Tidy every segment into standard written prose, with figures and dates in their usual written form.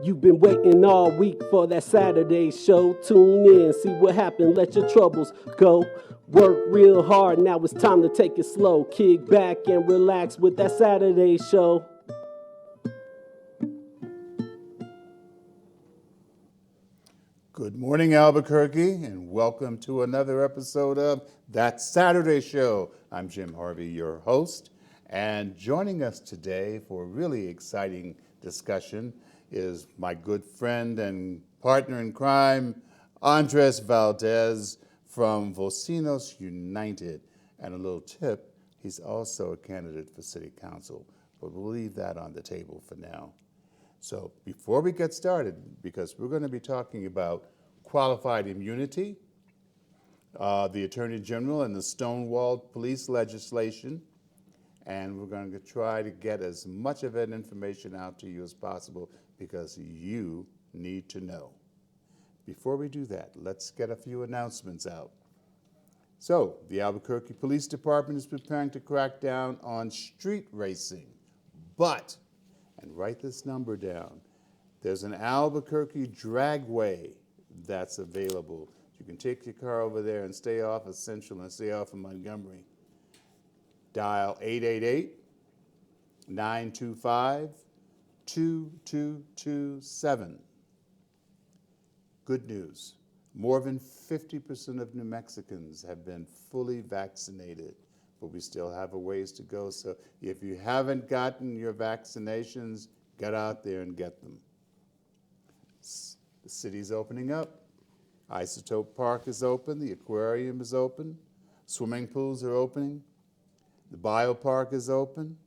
You've been waiting all week for that Saturday show. Tune in, see what happened, let your troubles go. Work real hard, now it's time to take it slow. Kick back and relax with that Saturday show. Good morning, Albuquerque, and welcome to another episode of That Saturday Show. I'm Jim Harvey, your host, and joining us today for a really exciting discussion is my good friend and partner in crime, Andreas Valdez from Vecinos United. And a little tip, he's also a candidate for city council, but we'll leave that on the table for now. So before we get started, because we're going to be talking about qualified immunity, the Attorney General and the stonewalled police legislation, and we're going to try to get as much of that information out to you as possible because you need to know. Before we do that, let's get a few announcements out. So, the Albuquerque Police Department is preparing to crack down on street racing, but and write this number down. There's an Albuquerque dragway that's available. You can take your car over there and stay off of Central and stay off of Montgomery. Dial 888-925-2227. Good news. More than 50% of New Mexicans have been fully vaccinated, but we still have a ways to go. So if you haven't gotten your vaccinations, get out there and get them. The city's opening up. Isotope Park is open. The aquarium is open. Swimming pools are opening. The biopark is open.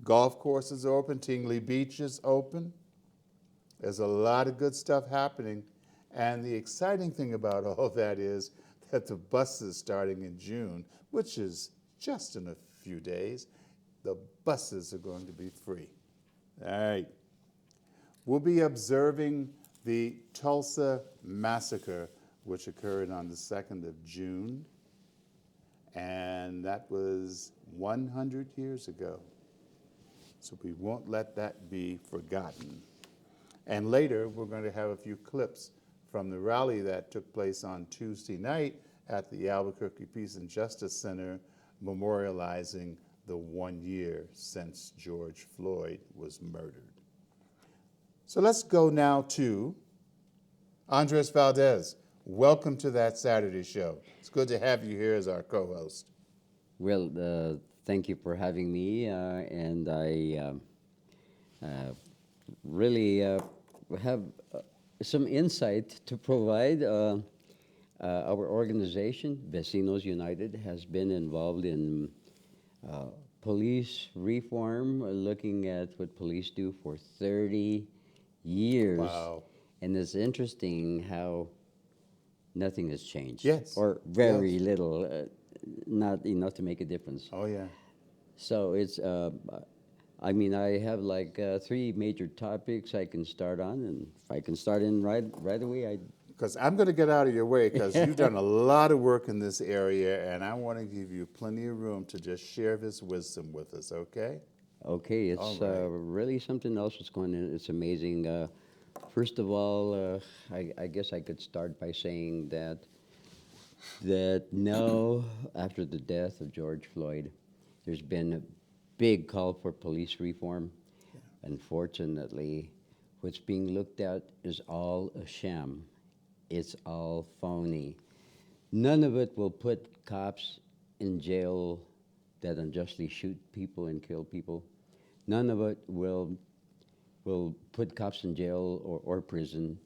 Golf courses are open. Tingley Beach is open. There's a lot of good stuff happening. And the exciting thing about all of that is that the buses starting in June, which is just in a few days, the buses are going to be free. All right. We'll be observing the Tulsa Massacre, which occurred on the 2nd of June, and that was 100 years ago. So we won't let that be forgotten. And later, we're going to have a few clips from the rally that took place on Tuesday night at the Albuquerque Peace and Justice Center, memorializing the 1 year since George Floyd was murdered. So let's go now to Andres Valdez. Welcome to That Saturday Show. It's good to have you here as our co-host. Well, thank you for having me, and I really have some insight to provide. Our organization, Vecinos United, has been involved in police reform, looking at what police do for 30 years. Wow. And it's interesting how nothing has changed. Yes. Or very little, not enough to make a difference. Oh, yeah. So it's, I have like 3 major topics I can start on, and if I can start in right away, Because I'm going to get out of your way because you've done a lot of work in this area, and I want to give you plenty of room to just share this wisdom with us, okay? Okay, it's really something else that's going on. It's amazing. First of all, I guess I could start by saying that now, after the death of George Floyd, there's been a big call for police reform. Yeah. Unfortunately, what's being looked at is all a sham. It's all phony. None of it will put cops in jail that unjustly shoot people and kill people. None of it will put cops in jail or prison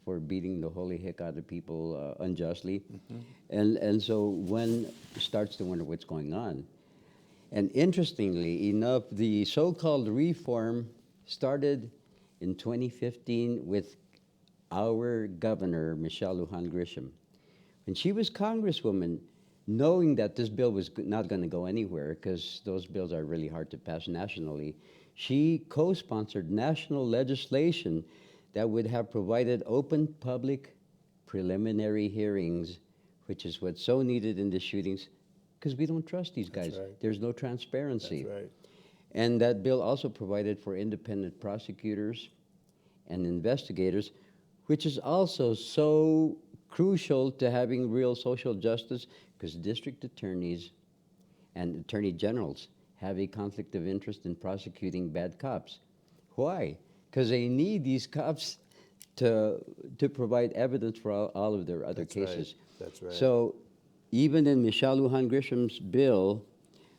for beating the holy heck out of people unjustly. Mm-hmm. And so one starts to wonder what's going on. And interestingly enough, the so-called reform started in 2015 with our governor, Michelle Lujan Grisham. When she was Congresswoman, knowing that this bill was not going to go anywhere because those bills are really hard to pass nationally, she co-sponsored national legislation that would have provided open public preliminary hearings, which is what's so needed in the shootings, because we don't trust these guys. That's right. There's no transparency. That's right. And that bill also provided for independent prosecutors and investigators, which is also so crucial to having real social justice, because district attorneys and attorney generals have a conflict of interest in prosecuting bad cops. Why? Because they need these cops to provide evidence for all of their other cases. That's right. So even in Michelle Lujan Grisham's bill,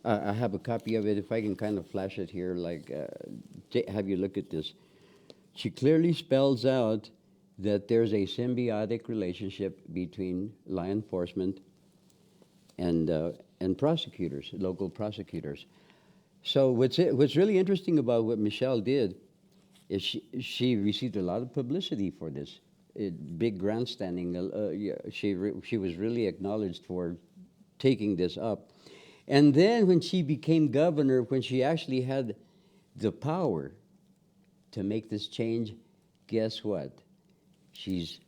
I have a copy of it. If I can kind of flash it here, like have you look at this. She clearly spells out that there's a symbiotic relationship between law enforcement and prosecutors, local prosecutors. So what's really interesting about what Michelle did is she received a lot of publicity for this, big grandstanding. She was really acknowledged for taking this up. And then when she became governor, when she actually had the power to make this change, guess what? She's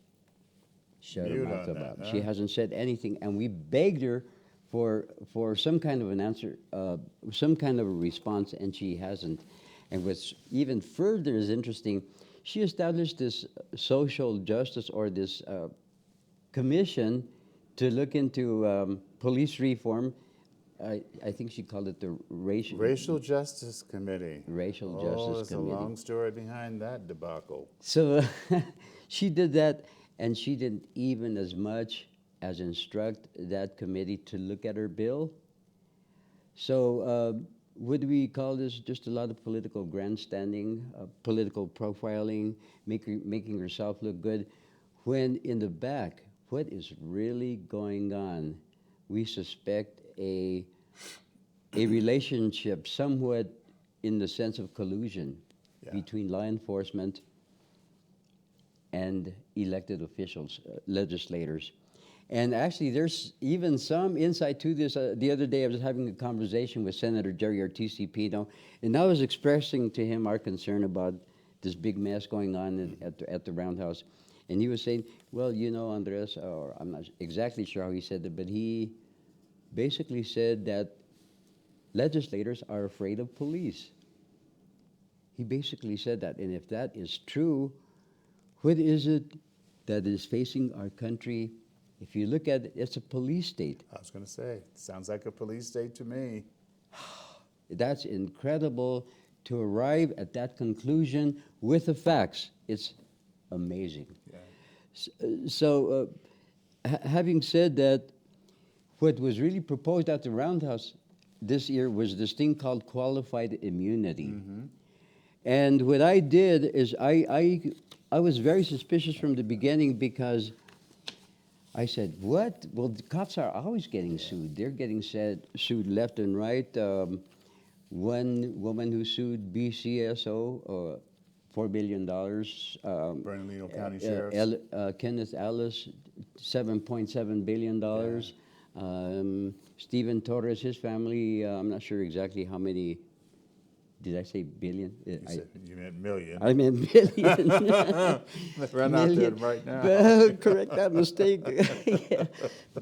shut her Mute mouth on about. that, She huh? hasn't said anything, and we begged her for some kind of an answer, some kind of a response, and she hasn't. And what's even further is interesting, she established this social justice or this commission to look into police reform. I think she called it the Racial Justice Committee. Racial Oh, Justice there's Committee. a long story behind that debacle. So she did that, and she didn't even as much as instruct that committee to look at her bill. So would we call this just a lot of political grandstanding, political profiling, making herself look good, when in the back, what is really going on? We suspect a relationship somewhat in the sense of collusion between law enforcement and elected officials, legislators. And actually, there's even some insight to this. The other day, I was having a conversation with Senator Jerry Ortiz Pino, and I was expressing to him our concern about this big mess going on at the Roundhouse. And he was saying, well, you know, Andreas, or I'm not exactly sure how he said it, but he basically said that legislators are afraid of police. He basically said that. And if that is true, what is it that is facing our country? If you look at it, it's a police state. I was going to say, sounds like a police state to me. That's incredible to arrive at that conclusion with the facts. It's amazing. Yeah. So, having said that, what was really proposed at the Roundhouse this year was this thing called qualified immunity. Mm-hmm. And what I did is I was very suspicious from the beginning, because I said, what? Well, the cops are always getting sued. They're getting sued left and right. One woman who sued BCSO, $4 billion. Bernalillo County Sheriff. Kenneth Ellis, $7.7 billion. Stephen Torres, his family, I'm not sure exactly how many. Did I say billion? You meant million. I meant billion. Run out there right now. Correct that mistake. Yeah.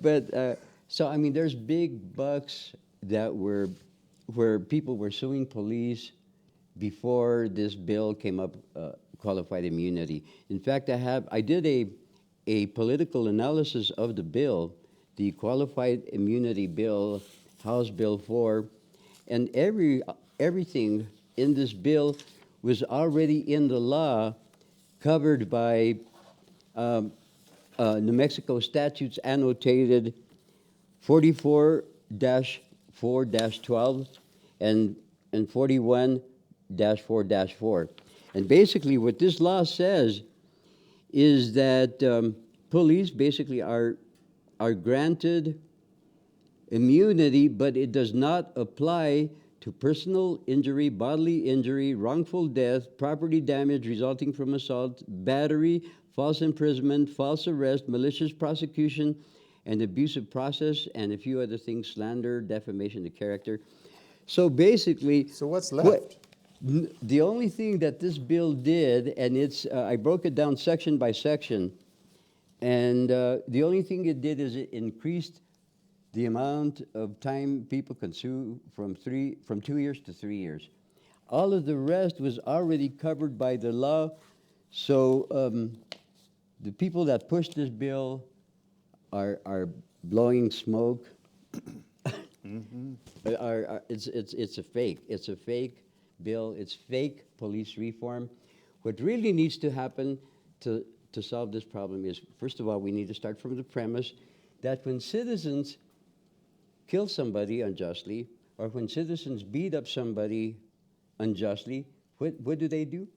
But so I mean, there's big bucks that were where people were suing police before this bill came up, qualified immunity. In fact, I did a political analysis of the bill, the qualified immunity bill, House Bill 4, and everything in this bill was already in the law, covered by New Mexico statutes annotated 44-4-12 and 41-4-4. And basically what this law says is that police basically are granted immunity, but it does not apply to personal injury, bodily injury, wrongful death, property damage resulting from assault, battery, false imprisonment, false arrest, malicious prosecution, and abusive process, and a few other things, slander, defamation of character. So basically... So what's left? The only thing that this bill did, and I broke it down section by section, and the only thing it did is it increased the amount of time people can sue from 2 years to 3 years. All of the rest was already covered by the law. So the people that pushed this bill are blowing smoke. It's a fake. It's a fake bill. It's fake police reform. What really needs to happen to solve this problem is, first of all, we need to start from the premise that when citizens kill somebody unjustly, or when citizens beat up somebody unjustly, what do?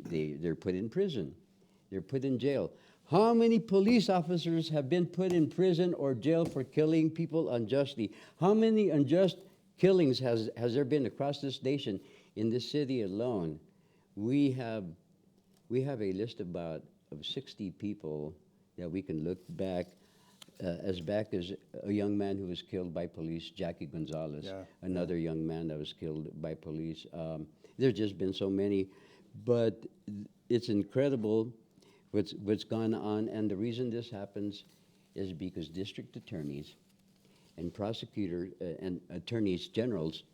They're put in prison. They're put in jail. How many police officers have been put in prison or jail for killing people unjustly? How many unjust killings has there been across this nation? In this city alone, we have a list of 60 people that we can look back as a young man who was killed by police, Jackie Gonzalez, another young man that was killed by police. There's just been so many, but it's incredible what's gone on, and the reason this happens is because district attorneys and prosecutors and attorneys generals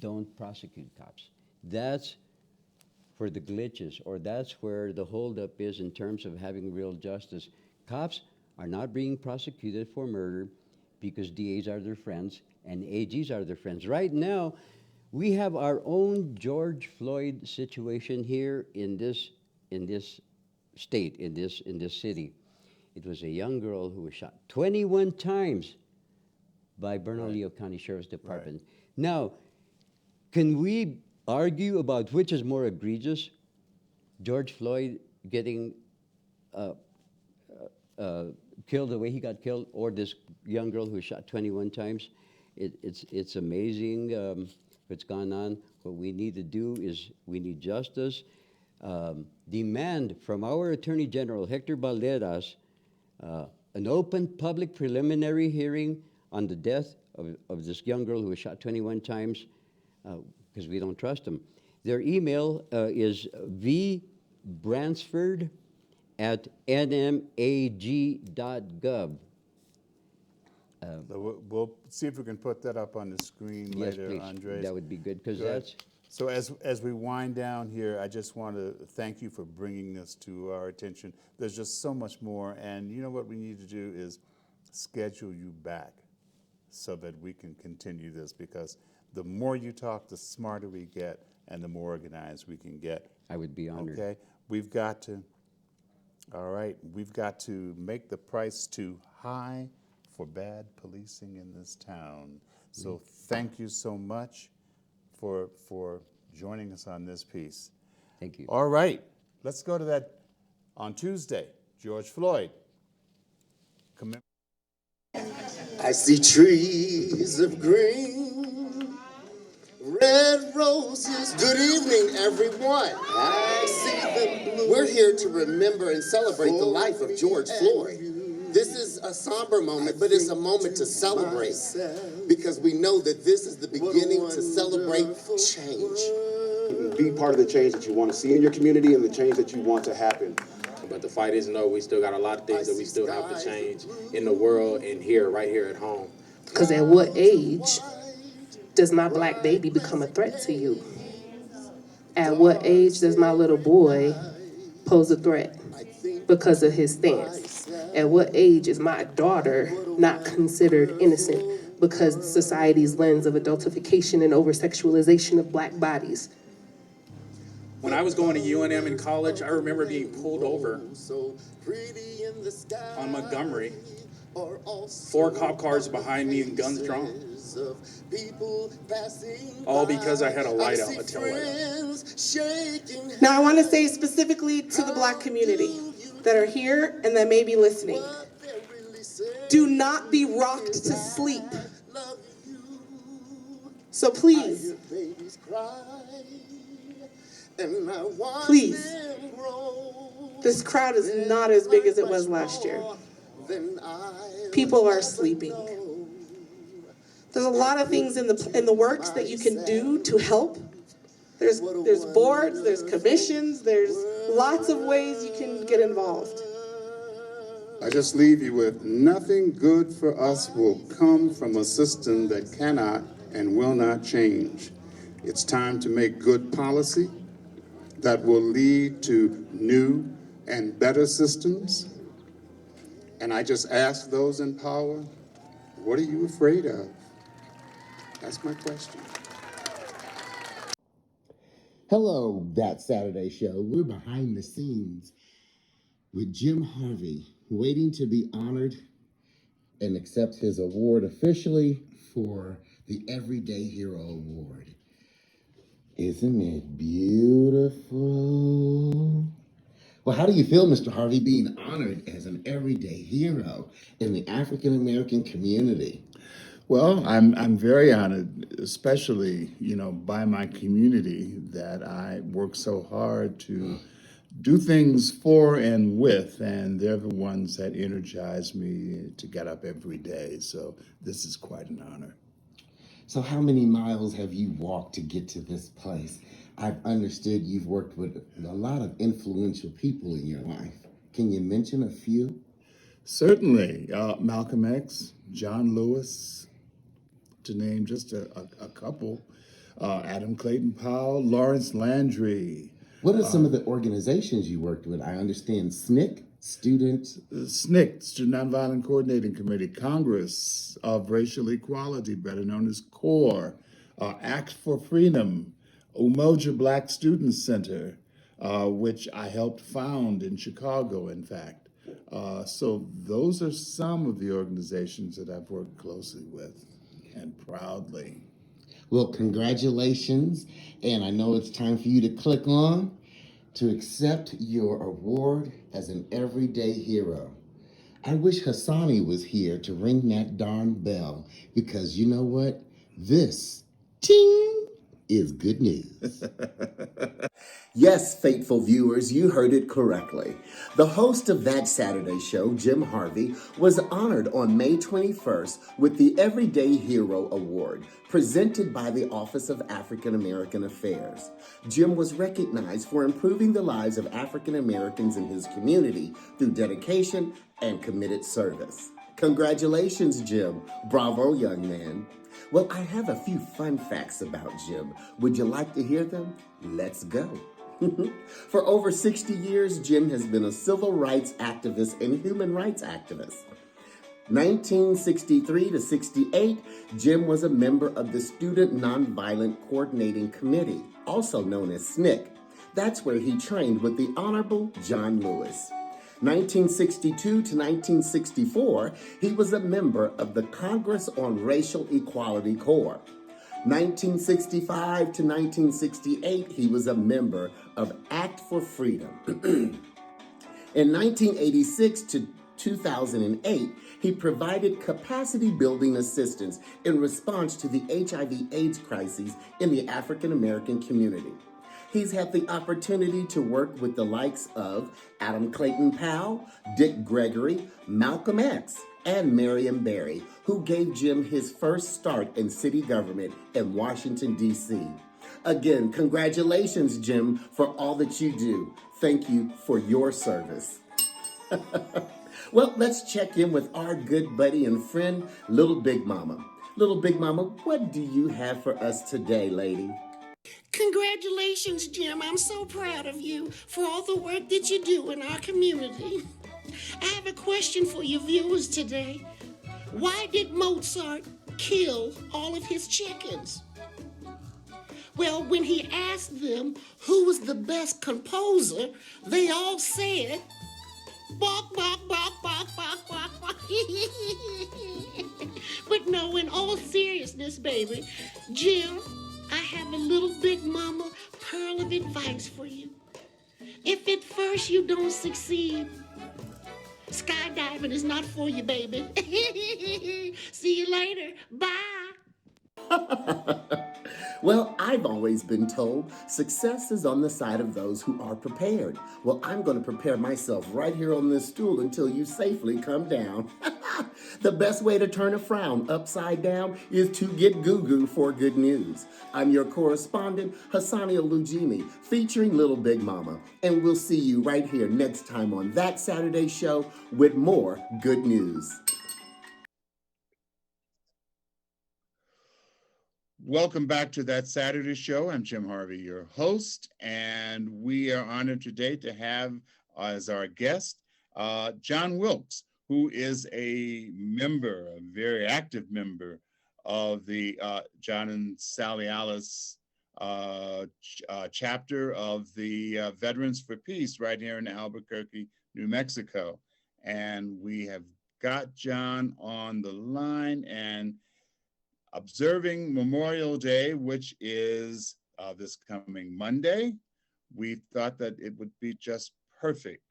don't prosecute cops. That's for the glitches, or that's where the holdup is in terms of having real justice. Cops are not being prosecuted for murder because DAs are their friends and AGs are their friends. Right now, we have our own George Floyd situation here in this state, in this city. It was a young girl who was shot 21 times by Bernalillo County Sheriff's Department. Right. Now, can we argue about which is more egregious? George Floyd getting killed the way he got killed, or this young girl who was shot 21 times? It's amazing what's gone on. What we need to do is we need justice. Demand from our Attorney General, Hector Valdez, an open public preliminary hearing on the death of this young girl who was shot 21 times, because we don't trust them. Their email is vbransford@nmag.gov. We'll see if we can put that up on the screen later, please. Andreas. That would be good, because that's... So as we wind down here, I just want to thank you for bringing this to our attention. There's just so much more, and you know what we need to do is schedule you back so that we can continue this, because the more you talk, the smarter we get and the more organized we can get. I would be honored. Okay, we've got to make the price too high for bad policing in this town. So thank you so much for joining us on this piece. Thank you. All right, let's go to that on Tuesday. George Floyd. I see trees of green, red roses. Good evening, everyone. I see them blue. We're here to remember and celebrate the life of George Floyd. This is a somber moment, but it's a moment to celebrate, because we know that this is the beginning to celebrate change. Be part of the change that you want to see in your community and the change that you want to happen. But the fight isn't over. We still got a lot of things that we still have to change in the world and here, right here at home. Because at what age does my black baby become a threat to you? At what age does my little boy pose a threat because of his stance? At what age is my daughter not considered innocent because society's lens of adultification and over-sexualization of black bodies? When I was going to UNM in college, I remember being pulled over on Montgomery, 4 cop cars behind me and guns drawn. All because I had a light out, a tail light out. Now I want to say specifically to the black community that are here and that may be listening, do not be rocked to sleep. So please, please, this crowd is not as big as it was last year. People are sleeping. There's a lot of things in the works that you can do to help. There's boards, there's commissions, there's lots of ways you can get involved. I just leave you with nothing good for us will come from a system that cannot and will not change. It's time to make good policy, that will lead to new and better systems. And I just ask those in power, what are you afraid of? That's my question. Hello, That Saturday Show. We're behind the scenes with Jim Harvey, waiting to be honored and accept his award officially for the Everyday Hero Award. Isn't it beautiful? Well, how do you feel, Mr. Harvey, being honored as an everyday hero in the African American community? Well, I'm very honored, especially, by my community that I work so hard to do things for and with, and they're the ones that energize me to get up every day. So this is quite an honor. So how many miles have you walked to get to this place? I've understood you've worked with a lot of influential people in your life. Can you mention a few? Certainly, Malcolm X, John Lewis, to name just a couple, Adam Clayton Powell, Lawrence Landry. What are some of the organizations you worked with? I understand SNCC, SNCC, Student Nonviolent Coordinating Committee, Congress of Racial Equality, better known as CORE, Act for Freedom, Umoja Black Student Center, which I helped found in Chicago, in fact. So those are some of the organizations that I've worked closely with, and proudly. Well, congratulations. And I know it's time for you to click on to accept your award as an everyday hero. I wish Hasani was here to ring that darn bell, because you know what? This, ting, is good news. Yes, faithful viewers, you heard it correctly. The host of That Saturday Show, Jim Harvey, was honored on May 21st with the Everyday Hero Award, presented by the Office of African American Affairs. Jim was recognized for improving the lives of African Americans in his community through dedication and committed service. Congratulations, Jim. Bravo, young man. Well, I have a few fun facts about Jim. Would you like to hear them? Let's go. For over 60 years, Jim has been a civil rights activist and human rights activist. 1963 to 68, Jim was a member of the Student Nonviolent Coordinating Committee, also known as SNCC. That's where he trained with the Honorable John Lewis. 1962 to 1964, he was a member of the Congress on Racial Equality Corps. 1965 to 1968, he was a member of Act for Freedom. In 1986 to 2008, he provided capacity building assistance in response to the HIV/AIDS crises in the African American community. He's had the opportunity to work with the likes of Adam Clayton Powell, Dick Gregory, Malcolm X, and Marion Barry, who gave Jim his first start in city government in Washington, D.C. Again, congratulations, Jim, for all that you do. Thank you for your service. Well, let's check in with our good buddy and friend, Little Big Mama. Little Big Mama, what do you have for us today, lady? Congratulations, Jim. I'm so proud of you for all the work that you do in our community. I have a question for you viewers today. Why did Mozart kill all of his chickens? Well, when he asked them who was the best composer, they all said, "Bok, bok, bok, bok, bok, bok, bok." But no, in all seriousness, baby, Jim, I have a Little Big Mama pearl of advice for you. If at first you don't succeed, skydiving is not for you, baby. See you later. Bye. Well, I've always been told success is on the side of those who are prepared. Well, I'm going to prepare myself right here on this stool until you safely come down. The best way to turn a frown upside down is to get goo-goo for good news. I'm your correspondent, Hasani Olujimi, featuring Little Big Mama. And we'll see you right here next time on That Saturday Show with more good news. Welcome back to That Saturday Show. I'm Jim Harvey, your host, and we are honored today to have as our guest John Wilkes, who is a member, a very active member of the John and Sally Alice chapter of the Veterans for Peace right here in Albuquerque, New Mexico. And we have got John on the line and observing Memorial Day, which is this coming Monday. We thought that it would be just perfect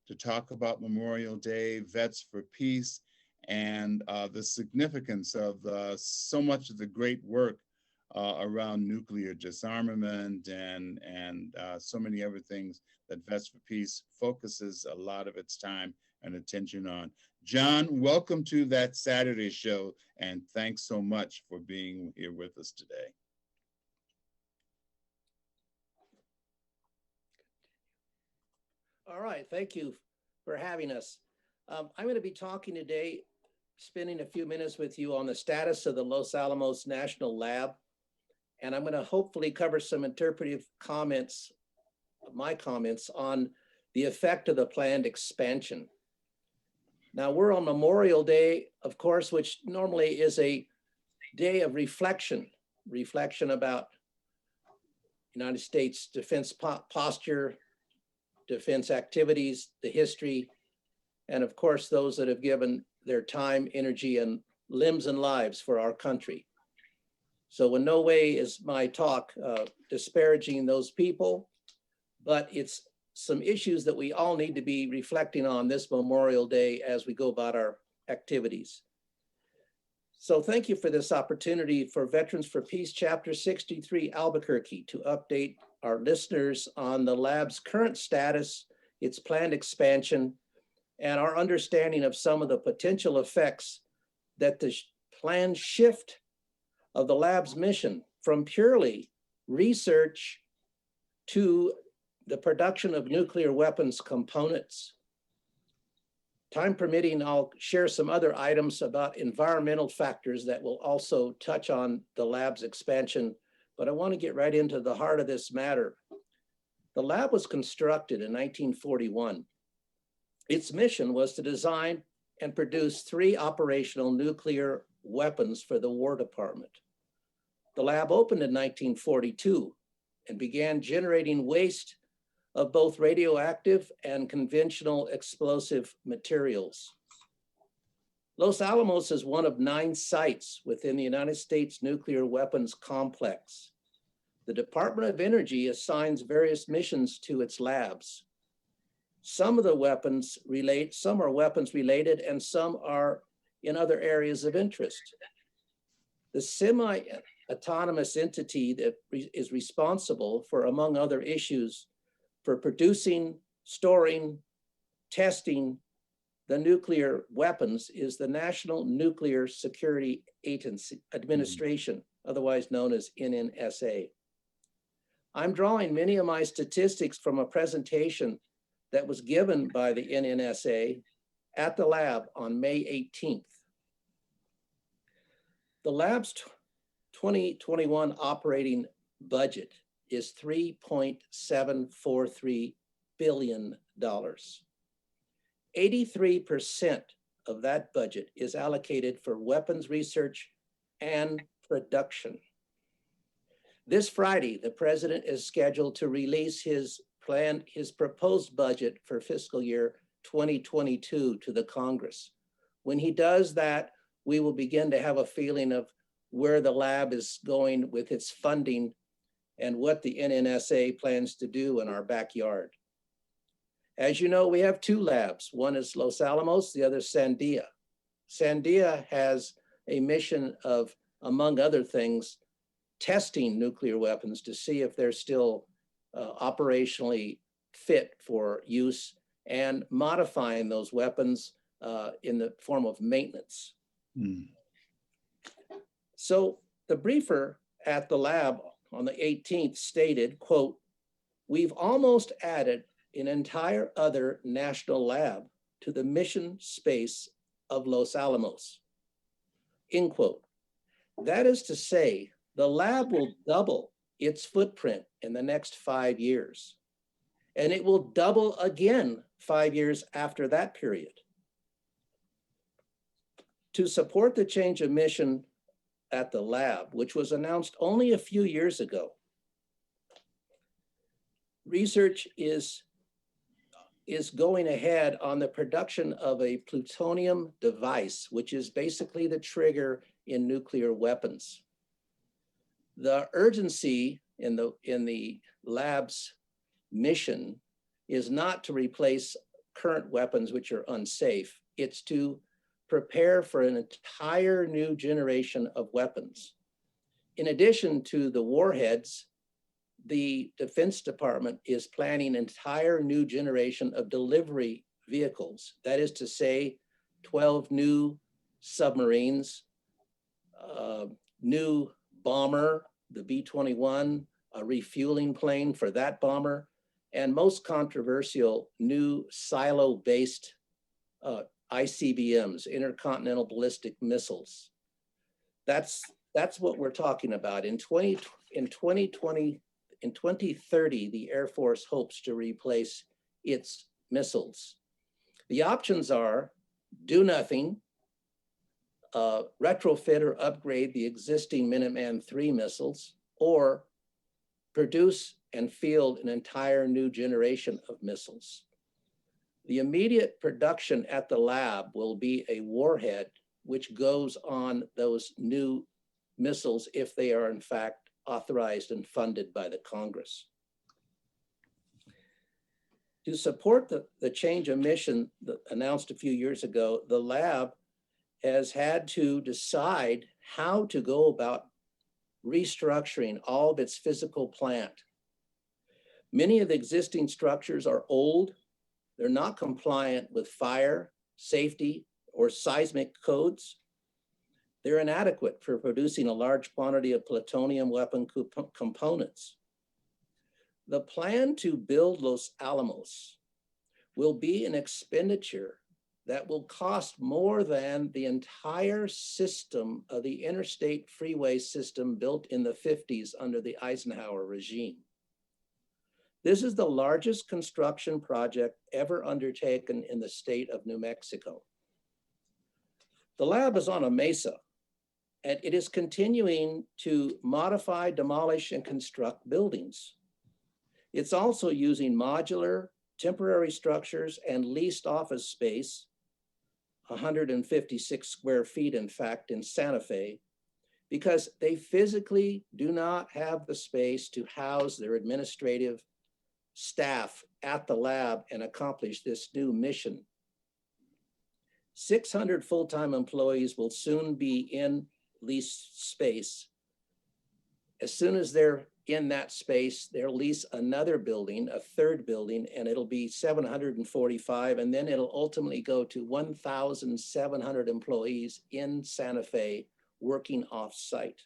to talk about Memorial Day, Vets for Peace, and the significance of so much of the great work around nuclear disarmament and so many other things that Vets for Peace focuses a lot of its time and attention on. John, welcome to That Saturday Show, and thanks so much for being here with us today. All right, thank you for having us. I'm going to be talking today, spending a few minutes with you on the status of the Los Alamos National Lab, and I'm going to hopefully cover some interpretive comments, my comments on the effect of the planned expansion. Now, we're on Memorial Day, of course, which normally is a day of reflection about United States defense posture, defense activities, the history, and of course, those that have given their time, energy, and limbs and lives for our country. So in no way is my talk disparaging those people, but it's some issues that we all need to be reflecting on this Memorial Day as we go about our activities. So thank you for this opportunity for Veterans for Peace Chapter 63 Albuquerque to update our listeners on the lab's current status, its planned expansion, and our understanding of some of the potential effects that the planned shift of the lab's mission from purely research to the production of nuclear weapons components. Time permitting, I'll share some other items about environmental factors that will also touch on the lab's expansion, but I want to get right into the heart of this matter. The lab was constructed in 1941. Its mission was to design and produce 3 operational nuclear weapons for the War Department. The lab opened in 1942 and began generating waste of both radioactive and conventional explosive materials. Los Alamos is one of 9 sites within the United States nuclear weapons complex. The Department of Energy assigns various missions to its labs. Some of the weapons some are weapons related, and some are in other areas of interest. The semi-autonomous entity that is responsible for, among other issues, for producing, storing, testing the nuclear weapons is the National Nuclear Security Agency Administration, otherwise known as NNSA. I'm drawing many of my statistics from a presentation that was given by the NNSA at the lab on May 18th. The lab's 2021 operating budget is $3.743 billion. 83% of that budget is allocated for weapons research and production. This Friday, the president is scheduled to release his proposed budget for fiscal year 2022 to the Congress. When he does that, we will begin to have a feeling of where the lab is going with its funding and what the NNSA plans to do in our backyard. As you know, we have 2 labs. One is Los Alamos, the other Sandia. Sandia has a mission of, among other things, testing nuclear weapons to see if they're still operationally fit for use and modifying those weapons in the form of maintenance. So the briefer at the lab on the 18th stated, quote, "We've almost added an entire other national lab to the mission space of Los Alamos," end quote. That is to say The lab will double its footprint in the next 5 years, and it will double again 5 years after that period. To support the change of mission at the lab, which was announced only a few years ago, research is going ahead on the production of a plutonium device, which is basically the trigger in nuclear weapons. The urgency in the lab's mission is not to replace current weapons which are unsafe. It's to prepare for an entire new generation of weapons. In addition to the warheads, the Defense Department is planning an entire new generation of delivery vehicles. That is to say, 12 new submarines, new bomber, the B-21, a refueling plane for that bomber, and most controversial, new silo-based ICBMs, intercontinental ballistic missiles. That's what we're talking about. In 2030, the Air Force hopes to replace its missiles. The options are do nothing, retrofit or upgrade the existing Minuteman III missiles, or produce and field an entire new generation of missiles. The immediate production at the lab will be a warhead which goes on those new missiles if they are in fact authorized and funded by the Congress. To support the change of mission announced a few years ago, the lab has had to decide how to go about restructuring all of its physical plant. Many of the existing structures are old. They're not compliant with fire, safety, or seismic codes. They're inadequate for producing a large quantity of plutonium weapon components. The plan to build Los Alamos will be an expenditure that will cost more than the entire system of the interstate freeway system built in the 50s under the Eisenhower regime. This is the largest construction project ever undertaken in the state of New Mexico. The lab is on a mesa, and it is continuing to modify, demolish, and construct buildings. It's also using modular, temporary structures and leased office space, 156 square feet, in fact, in Santa Fe, because they physically do not have the space to house their administrative staff at the lab and accomplish this new mission. 600 full-time employees will soon be in leased space. As soon as they're in that space, they'll lease another building, a third building, and it'll be 745, and then it'll ultimately go to 1,700 employees in Santa Fe working off-site.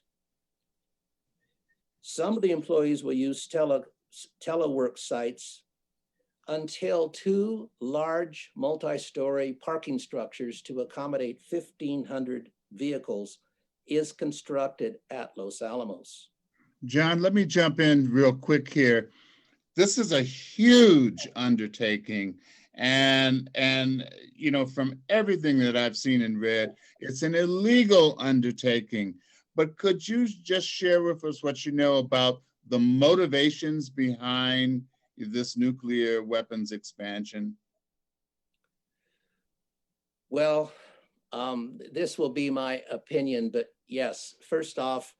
Some of the employees will use telework sites until 2 large multi-story parking structures to accommodate 1,500 vehicles is constructed at Los Alamos. John, let me jump in real quick here. This is a huge undertaking, and you know, from everything that I've seen and read, it's an illegal undertaking. But could you just share with us what you know about the motivations behind this nuclear weapons expansion? Well, this will be my opinion, but yes, first off,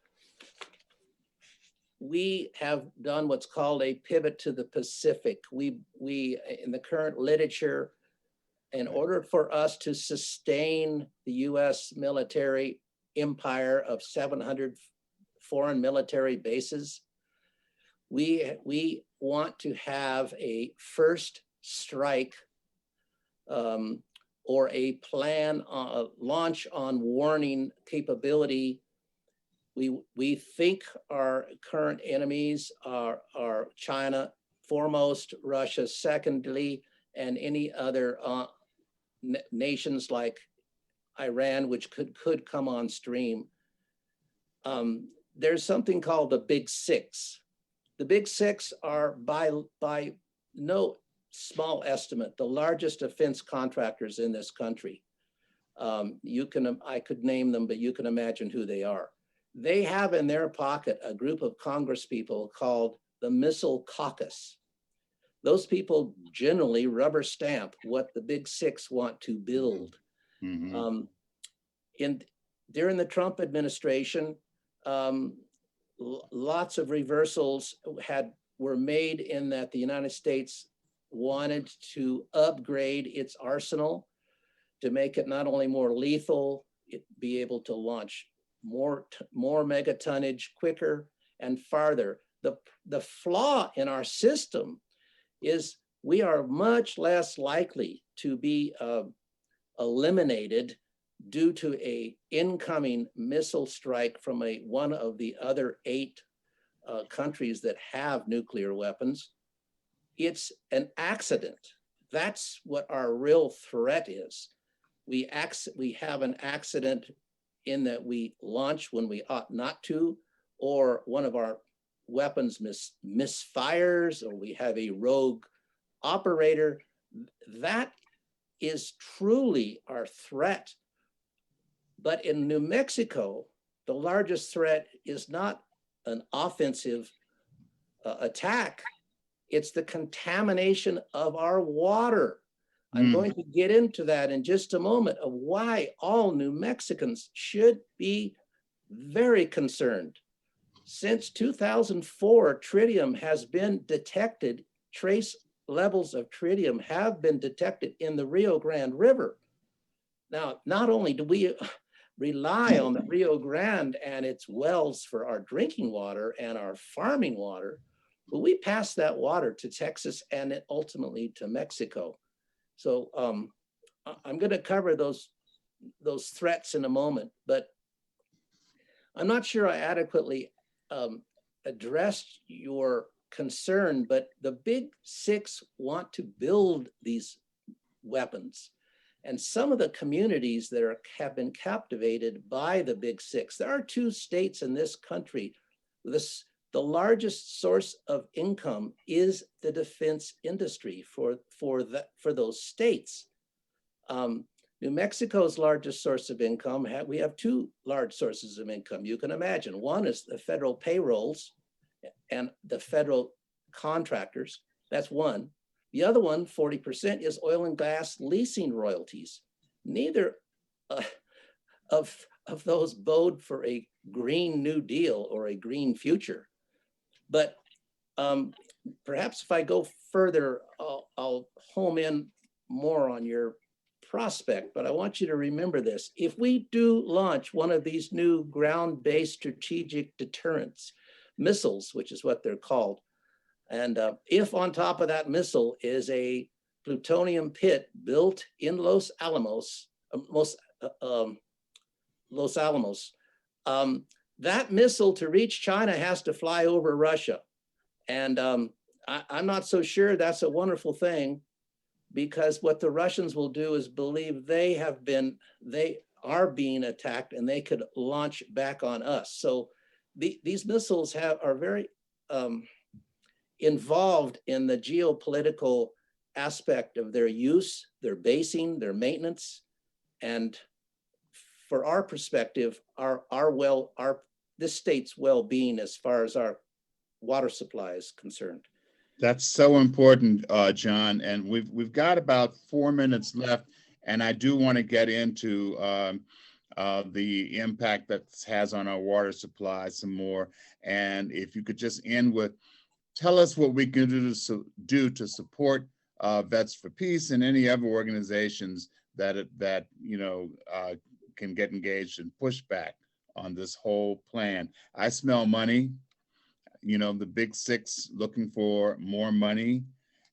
we have done what's called a pivot to the Pacific. We in the current literature, in order for us to sustain the US military empire of 700 foreign military bases, we want to have a first strike or a plan, launch on warning capability. We think our current enemies are China foremost, Russia secondly, and any other nations like Iran, which could come on stream. there's something called the Big Six. The Big Six are by no small estimate the largest defense contractors in this country. I could name them, but you can imagine who they are. They have in their pocket a group of congresspeople called the Missile Caucus. Those people generally rubber stamp what the Big Six want to build. Mm-hmm. During the Trump administration, lots of reversals were made in that the United States wanted to upgrade its arsenal to make it not only more lethal, it be able to launch more megatonnage quicker and farther. The flaw in our system is we are much less likely to be eliminated due to a incoming missile strike from one of the other 8 countries that have nuclear weapons. It's an accident. That's what our real threat is. We have an accident in that we launch when we ought not to, or one of our weapons misfires, or we have a rogue operator. That is truly our threat. But in New Mexico, the largest threat is not an offensive attack. It's the contamination of our water. I'm going to get into that in just a moment of why all New Mexicans should be very concerned. Since 2004, tritium has been detected, trace levels of tritium have been detected in the Rio Grande River. Now, not only do we rely on the Rio Grande and its wells for our drinking water and our farming water, but we pass that water to Texas and ultimately to Mexico. So I'm going to cover those threats in a moment, but I'm not sure I adequately addressed your concern, but the Big Six want to build these weapons. And some of the communities that have been captivated by the Big Six, there are 2 states in this country. The largest source of income is the defense industry for those states. New Mexico's largest source of income, we have 2 large sources of income. You can imagine. One is the federal payrolls and the federal contractors. That's one. The other one, 40%, is oil and gas leasing royalties. Neither of those bode for a Green New Deal or a green future. But perhaps if I go further, I'll home in more on your prospect, but I want you to remember this. If we do launch one of these new ground-based strategic deterrence missiles, which is what they're called, and if on top of that missile is a plutonium pit built in Los Alamos, that missile to reach China has to fly over Russia. And I'm not so sure that's a wonderful thing, because what the Russians will do is believe they are being attacked and they could launch back on us. So these missiles are very involved in the geopolitical aspect of their use, their basing, their maintenance. And for our perspective, this state's well-being as far as our water supply is concerned. That's so important, John. And we've got about 4 minutes left, and I do want to get into the impact that this has on our water supply some more. And if you could just end with, tell us what we can do to support Vets for Peace and any other organizations that can get engaged and push back on this whole plan. I smell money. The Big Six looking for more money,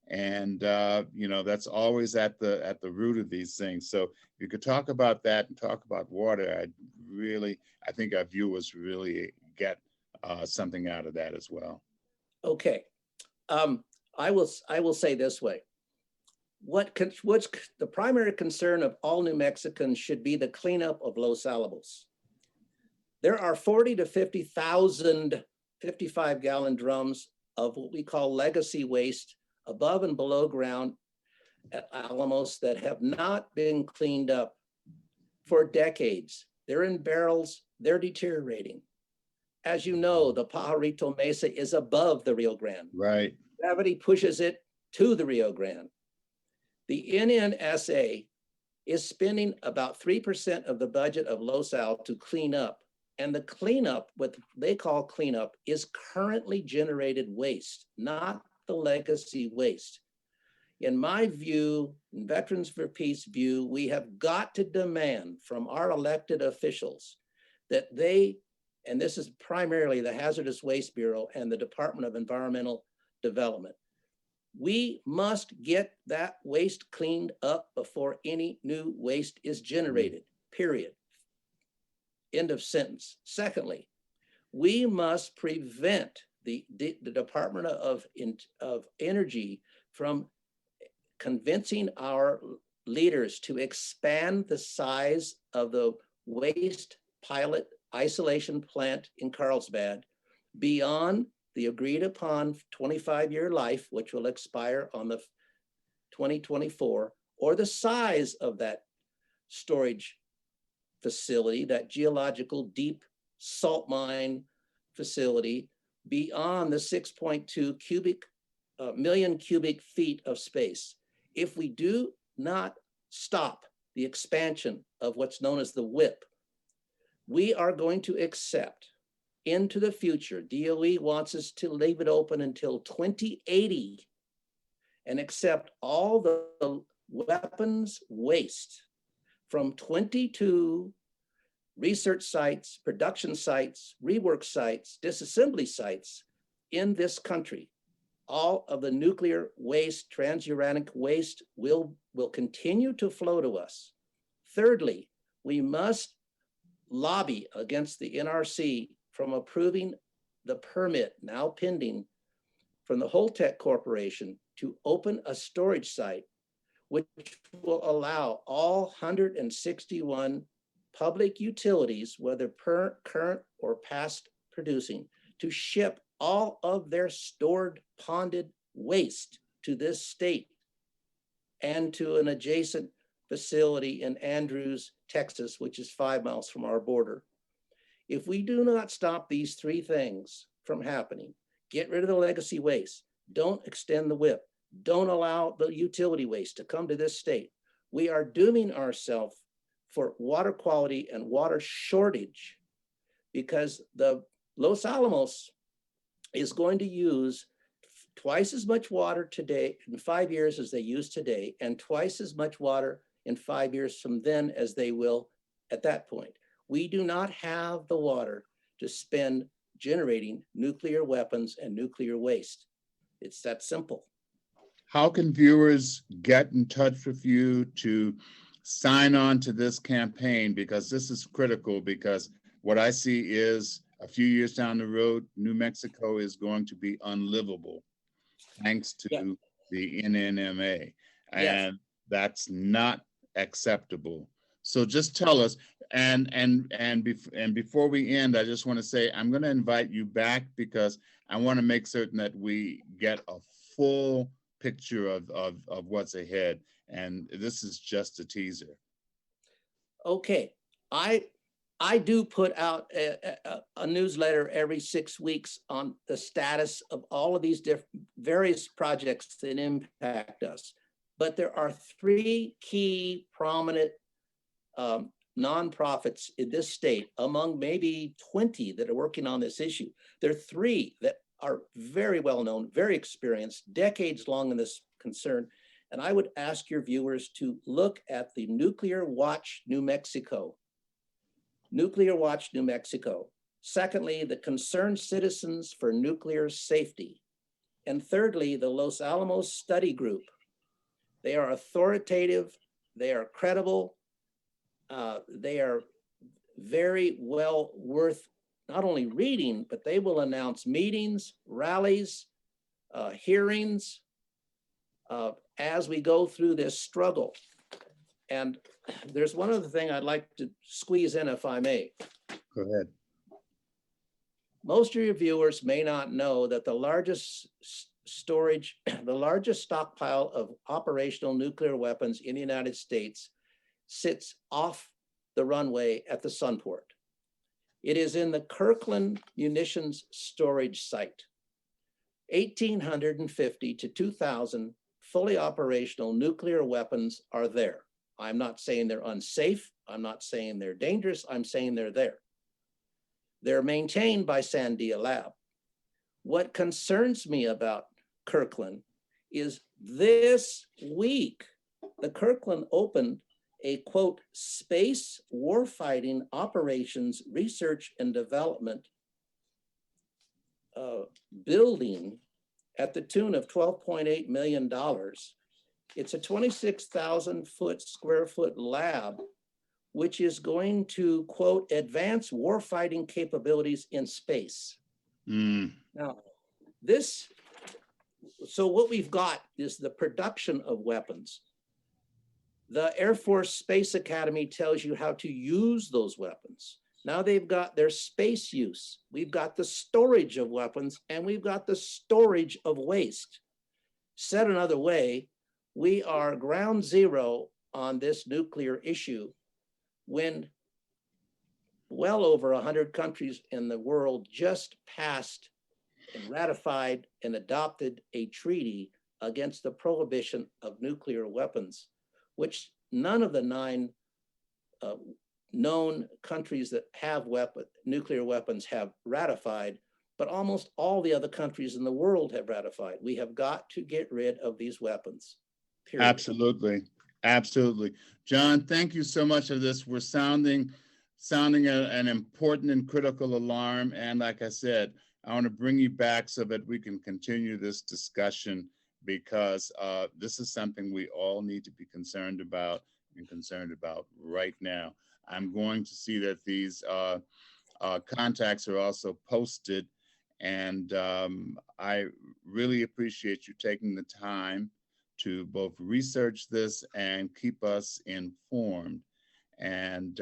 and that's always at the root of these things. So if you could talk about that and talk about water, I think our viewers really get something out of that as well. Okay, I will say this way: what's the primary concern of all New Mexicans should be the cleanup of Los Alamos. There are 40 to 50,000 55-gallon drums of what we call legacy waste above and below ground at Alamos that have not been cleaned up for decades. They're in barrels, they're deteriorating. As you know, the Pajarito Mesa is above the Rio Grande. Right. Gravity pushes it to the Rio Grande. The NNSA is spending about 3% of the budget of Los Al to clean up. And the cleanup, what they call cleanup, is currently generated waste, not the legacy waste. In my view, in Veterans for Peace view, we have got to demand from our elected officials that they, and this is primarily the Hazardous Waste Bureau and the Department of Environmental Development, we must get that waste cleaned up before any new waste is generated, period. End of sentence. Secondly, we must prevent the Department of Energy from convincing our leaders to expand the size of the waste pilot isolation plant in Carlsbad beyond the agreed upon 25-year life, which will expire on the 2024, or the size of that storage facility, that geological deep salt mine facility, beyond the 6.2 million cubic feet of space. If we do not stop the expansion of what's known as the WIP, we are going to accept into the future, DOE wants us to leave it open until 2080 and accept all the weapons waste from 22 research sites, production sites, rework sites, disassembly sites in this country. All of the nuclear waste, transuranic waste will continue to flow to us. Thirdly, we must lobby against the NRC from approving the permit now pending from the Holtec Corporation to open a storage site, which will allow all 161 public utilities, whether current or past producing, to ship all of their stored ponded waste to this state and to an adjacent facility in Andrews, Texas, which is 5 miles from our border. If we do not stop these three things from happening, get rid of the legacy waste, don't extend the WIP, don't allow the utility waste to come to this state, we are dooming ourselves for water quality and water shortage, because the Los Alamos is going to use twice as much water today in 5 years as they use today, and twice as much water in 5 years from then as they will at that point. We do not have the water to spend generating nuclear weapons and nuclear waste. It's that simple. How can viewers get in touch with you to sign on to this campaign? Because this is critical, because what I see is a few years down the road, New Mexico is going to be unlivable thanks to the NNMA. And that's not acceptable. So just tell us, and before we end, I just want to say, I'm going to invite you back because I want to make certain that we get a full picture of what's ahead. And this is just a teaser. Okay, I do put out a newsletter every 6 weeks on the status of all of these various projects that impact us. But there are three key prominent nonprofits in this state, among maybe 20 that are working on this issue. There are three that are very well known, very experienced, decades long in this concern. And I would ask your viewers to look at the Nuclear Watch New Mexico. Nuclear Watch New Mexico. Secondly, the Concerned Citizens for Nuclear Safety. And thirdly, the Los Alamos Study Group. They are authoritative, they are credible, they are very well worth not only reading, but they will announce meetings, rallies, hearings as we go through this struggle. And there's one other thing I'd like to squeeze in, if I may. Go ahead. Most of your viewers may not know that the largest storage, the largest stockpile of operational nuclear weapons in the United States sits off the runway at the Sunport. It is in the Kirkland Munitions Storage Site. 1,850 to 2,000 fully operational nuclear weapons are there. I'm not saying they're unsafe. I'm not saying they're dangerous. I'm saying they're there. They're maintained by Sandia Lab. What concerns me about Kirkland is this week, the Kirkland opened a quote, space warfighting operations research and development building at the tune of $12.8 million. It's a 26,000 square foot lab, which is going to quote, advance warfighting capabilities in space. Now, so what we've got is the production of weapons. The Air Force Space Academy tells you how to use those weapons. Now they've got their space use. We've got the storage of weapons, and we've got the storage of waste. Said another way, we are ground zero on this nuclear issue when well over 100 countries in the world just passed and ratified and adopted a treaty against the prohibition of nuclear weapons, which none of the 9 known countries that have nuclear weapons have ratified, but almost all the other countries in the world have ratified. We have got to get rid of these weapons, period. Absolutely. Absolutely. John, thank you so much for this. We're sounding an important and critical alarm. And like I said, I want to bring you back so that we can continue this discussion, because this is something we all need to be concerned about right now. I'm going to see that these contacts are also posted, and I really appreciate you taking the time to both research this and keep us informed. And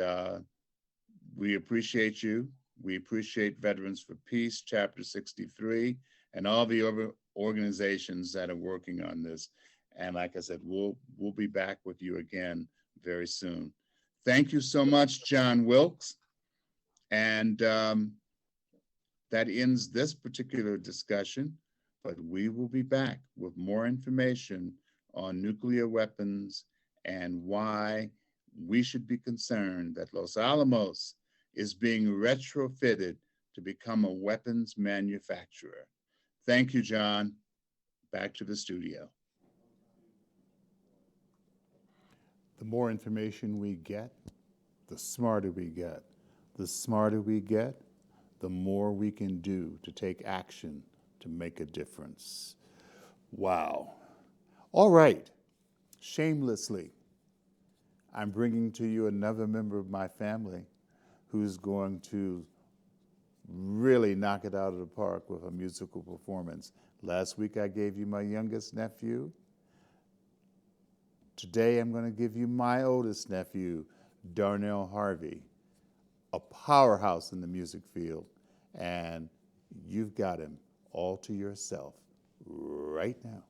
we appreciate you. We appreciate Veterans for Peace, Chapter 63, and all the other organizations that are working on this. And like I said, we'll be back with you again very soon. Thank you so much, John Wilkes. And that ends this particular discussion, but we will be back with more information on nuclear weapons and why we should be concerned that Los Alamos is being retrofitted to become a weapons manufacturer. Thank you, John. Back to the studio. The more information we get, the smarter we get. The smarter we get, the more we can do to take action to make a difference. Wow. All right. Shamelessly, I'm bringing to you another member of my family who's going to really knock it out of the park with a musical performance. Last week I gave you my youngest nephew. Today I'm going to give you my oldest nephew, Darrell Harvey, a powerhouse in the music field, and you've got him all to yourself right now.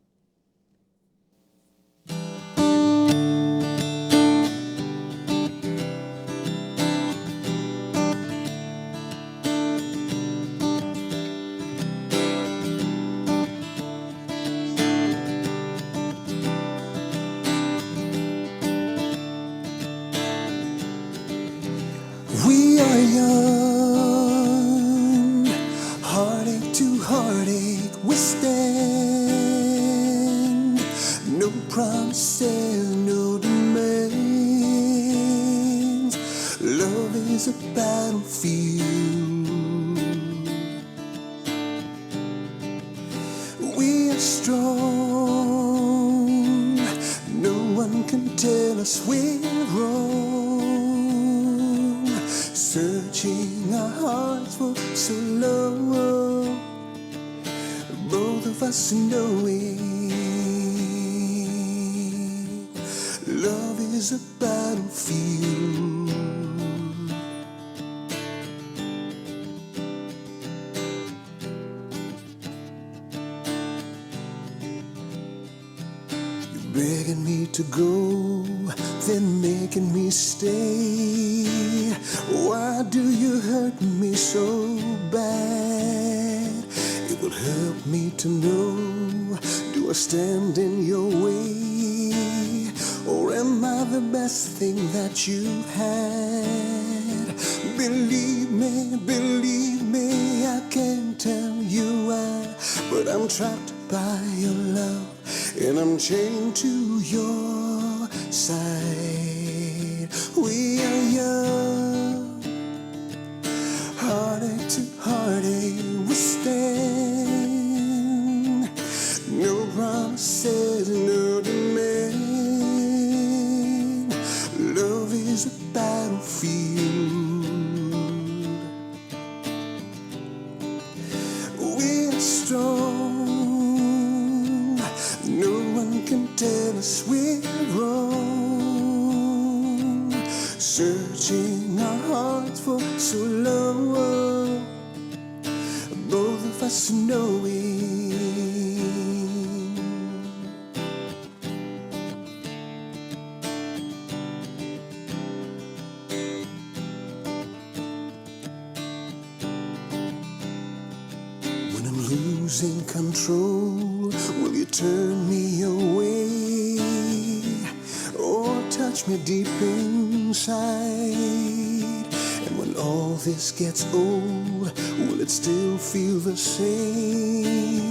We are young, heartache to heartache we stand. No promises, no demands. Love is a battlefield. We are strong, no one can tell us we're wrong. Searching our hearts for so long, both of us knowing love is a battlefield. to go than making me stay. Why do you hurt me so bad? It would help me to know, do I stand in your way? Or am I the best thing that you had? Believe me, I can't tell you why, but I'm trapped by your love, and I'm chained to your side. We are young, heartache to heartache we stand. No promises, no demand. Love is a battlefield. We're strong, no one can tell us we're wrong. Searching our hearts for so long, both of us knowing. When I'm losing control, will you turn me away or touch me deep inside? And when all this gets old, will it still feel the same?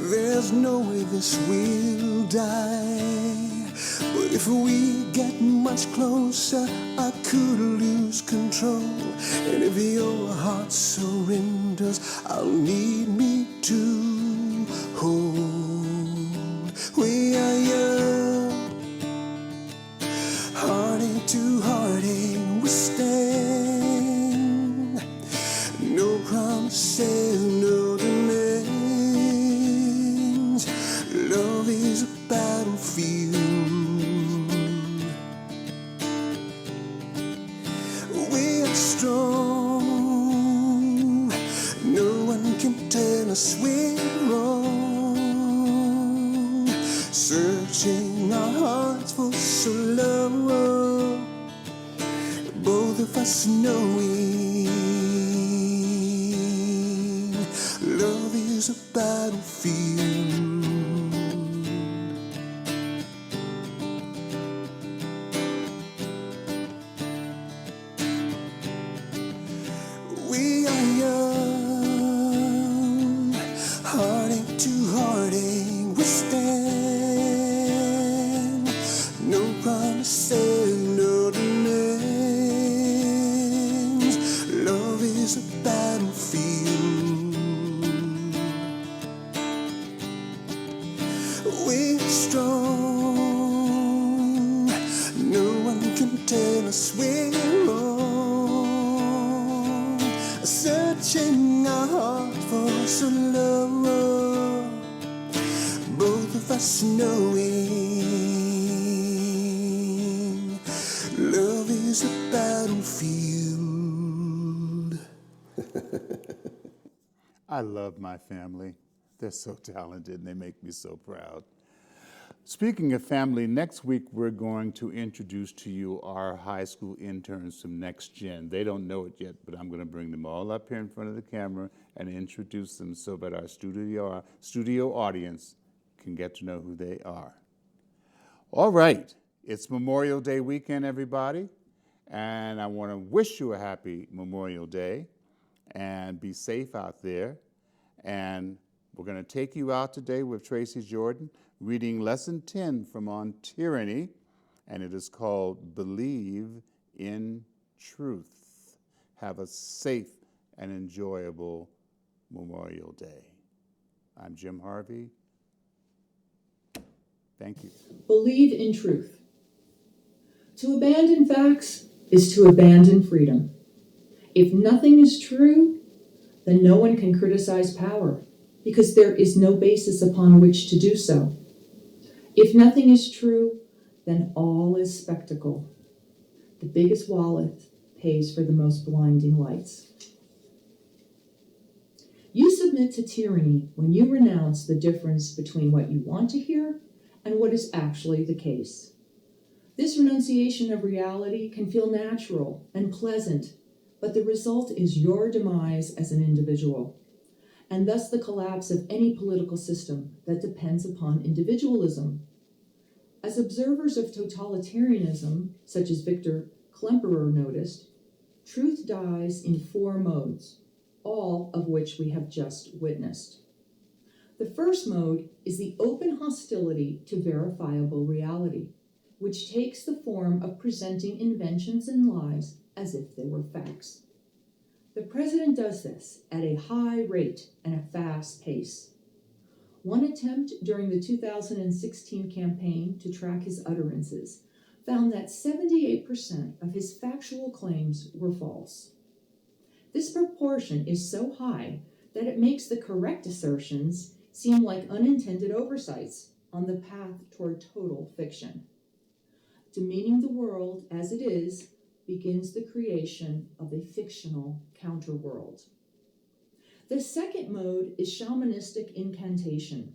There's no way this will die, but if we get much closer, I could lose control. And if your heart surrenders, I'll need me to hold. We are young, heartache to heartache we stand. No promises, no demands. Love is a battlefield. We're strong, no one can tell us we're wrong. Searching our hearts for so long, both of us knowing love is a battlefield. We are young, heartache to heartache we stand. No promises, no demands. Love is a battlefield. We're strong, no one can tell us we're wrong. Searching our heart for so long, both of us knowing love is a battlefield. I love my family. They're so talented and they make me so proud. Speaking of family, next week we're going to introduce to you our high school interns from Next Gen. They don't know it yet, but I'm going to bring them all up here in front of the camera and introduce them so that our studio audience can get to know who they are. All right, it's Memorial Day weekend, everybody, and I want to wish you a happy Memorial Day and be safe out there. And we're going to take you out today with Tracy Jordan reading Lesson 10 from On Tyranny, and it is called Believe in Truth. Have a safe and enjoyable Memorial Day. I'm Jim Harvey. Thank you. Believe in truth. To abandon facts is to abandon freedom. If nothing is true, then no one can criticize power, because there is no basis upon which to do so. If nothing is true, then all is spectacle. The biggest wallet pays for the most blinding lights. You submit to tyranny when you renounce the difference between what you want to hear and what is actually the case. This renunciation of reality can feel natural and pleasant, but the result is your demise as an individual, and thus the collapse of any political system that depends upon individualism. As observers of totalitarianism, such as Victor Klemperer noticed, truth dies in 4 modes, all of which we have just witnessed. The first mode is the open hostility to verifiable reality, which takes the form of presenting inventions and lies as if they were facts. The president does this at a high rate and a fast pace. One attempt during the 2016 campaign to track his utterances found that 78% of his factual claims were false. This proportion is so high that it makes the correct assertions seem like unintended oversights on the path toward total fiction. Demeaning the world as it is begins the creation of a fictional counterworld. The second mode is shamanistic incantation.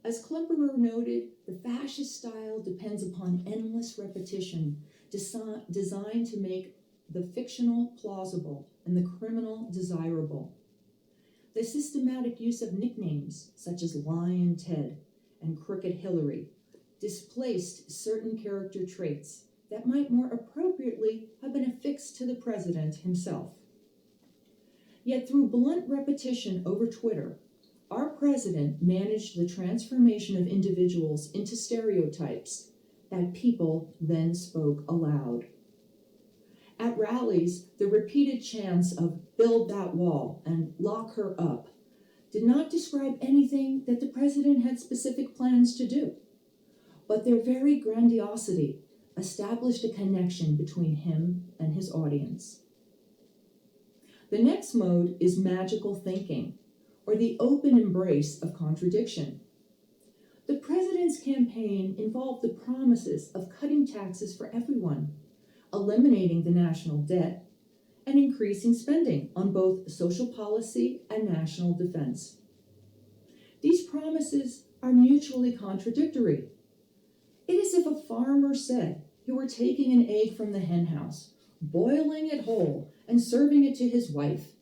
As Klemperer noted, the fascist style depends upon endless repetition designed to make the fictional plausible and the criminal desirable. The systematic use of nicknames such as Lion Ted and Crooked Hillary displaced certain character traits that might more appropriately have been affixed to the president himself. Yet through blunt repetition over Twitter, our president managed the transformation of individuals into stereotypes that people then spoke aloud. At rallies, the repeated chants of "build that wall" and "lock her up" did not describe anything that the president had specific plans to do, but their very grandiosity established a connection between him and his audience. The next mode is magical thinking, or the open embrace of contradiction. The president's campaign involved the promises of cutting taxes for everyone, eliminating the national debt, and increasing spending on both social policy and national defense. These promises are mutually contradictory. It is as if a farmer said he were taking an egg from the hen house, boiling it whole and serving it to his wife,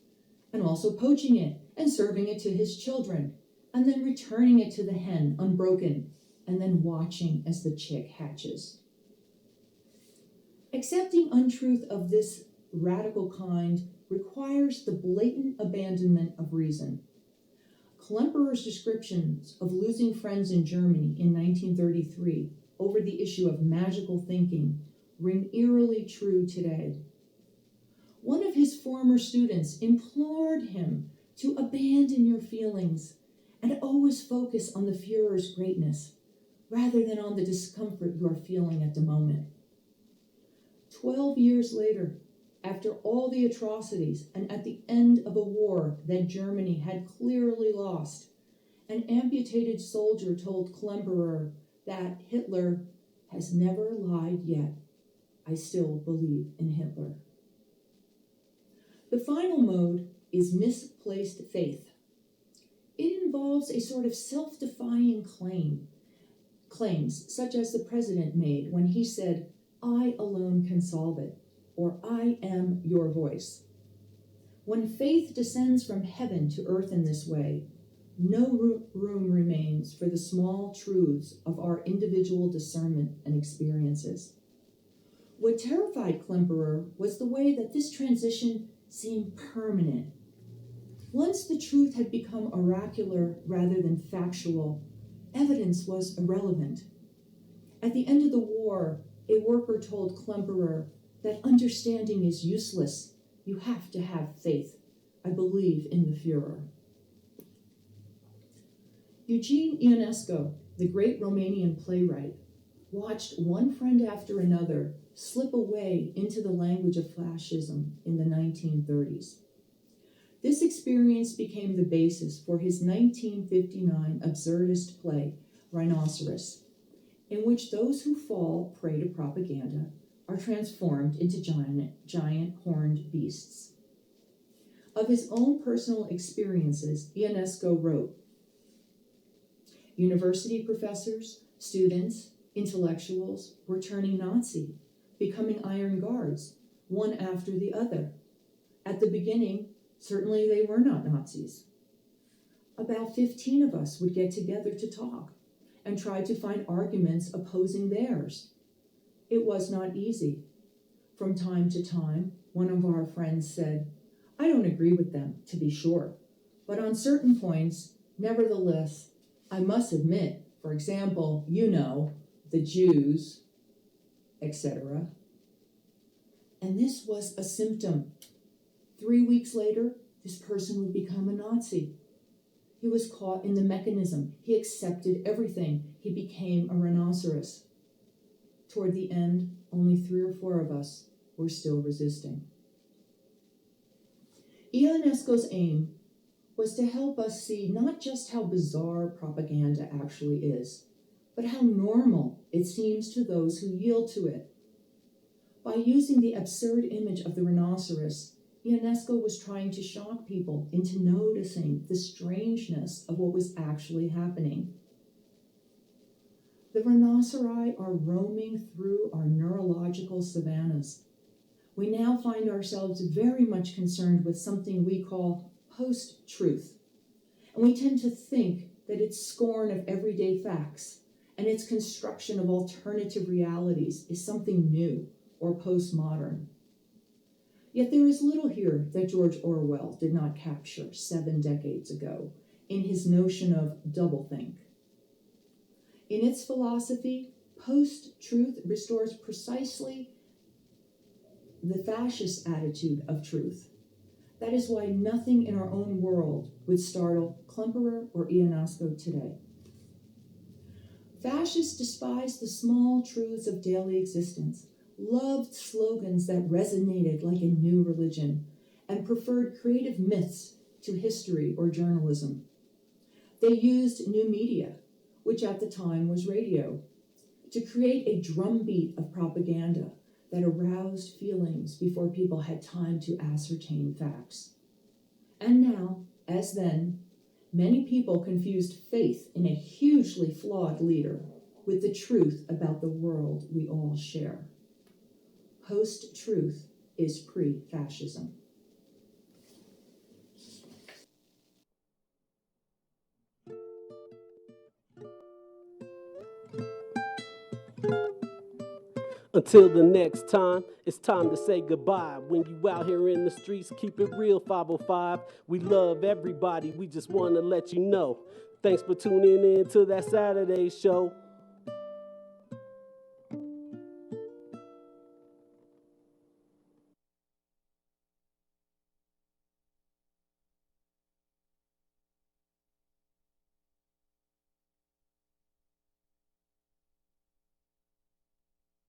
and also poaching it and serving it to his children, and then returning it to the hen unbroken, and then watching as the chick hatches. Accepting untruth of this radical kind requires the blatant abandonment of reason. Klemperer's descriptions of losing friends in Germany in 1933 over the issue of magical thinking ring eerily true today. One of his former students implored him to abandon your feelings and always focus on the Führer's greatness rather than on the discomfort you are feeling at the moment. 12 years later, after all the atrocities and at the end of a war that Germany had clearly lost, an amputated soldier told Klemperer that Hitler has never lied yet. I still believe in Hitler. The final mode is misplaced faith. It involves a sort of self-defying claims such as the president made when he said, "I alone can solve it," or "I am your voice." When faith descends from heaven to earth in this way, no room remains for the small truths of our individual discernment and experiences. What terrified Klemperer was the way that this transition seemed permanent. Once the truth had become oracular rather than factual, evidence was irrelevant. At the end of the war, a worker told Klemperer that understanding is useless. You have to have faith. I believe in the Führer. Eugene Ionesco, the great Romanian playwright, watched one friend after another slip away into the language of fascism in the 1930s. This experience became the basis for his 1959 absurdist play, Rhinoceros, in which those who fall prey to propaganda are transformed into giant horned beasts. Of his own personal experiences, Ionesco wrote, "University professors Students, intellectuals were turning Nazi, becoming Iron Guards, one after the other. At the beginning, certainly they were not Nazis. About 15 of us would get together to talk and try to find arguments opposing theirs. It was not easy. From time to time, one of our friends said, "I don't agree with them, to be sure, but on certain points, nevertheless, I must admit, for example, the Jews, etc." And this was a symptom. 3 weeks later, this person would become a Nazi. He was caught in the mechanism. He accepted everything. He became a rhinoceros. Toward the end, only 3 or 4 of us were still resisting. Ionesco's aim was to help us see not just how bizarre propaganda actually is, but how normal it seems to those who yield to it. By using the absurd image of the rhinoceros, Ionesco was trying to shock people into noticing the strangeness of what was actually happening. The rhinoceri are roaming through our neurological savannas. We now find ourselves very much concerned with something we call post-truth. And we tend to think that its scorn of everyday facts and its construction of alternative realities is something new or postmodern. Yet there is little here that George Orwell did not capture 7 decades ago in his notion of doublethink. In its philosophy, post-truth restores precisely the fascist attitude of truth. That is why nothing in our own world would startle Klemperer or Ionesco today. Fascists despised the small truths of daily existence, loved slogans that resonated like a new religion, and preferred creative myths to history or journalism. They used new media, which at the time was radio, to create a drumbeat of propaganda that aroused feelings before people had time to ascertain facts. And now, as then, many people confused faith in a hugely flawed leader with the truth about the world we all share. Post-truth is pre-fascism. Until the next time, it's time to say goodbye. When you out here in the streets, keep it real, 505. We love everybody, we just want to let you know. Thanks for tuning in to that Saturday show.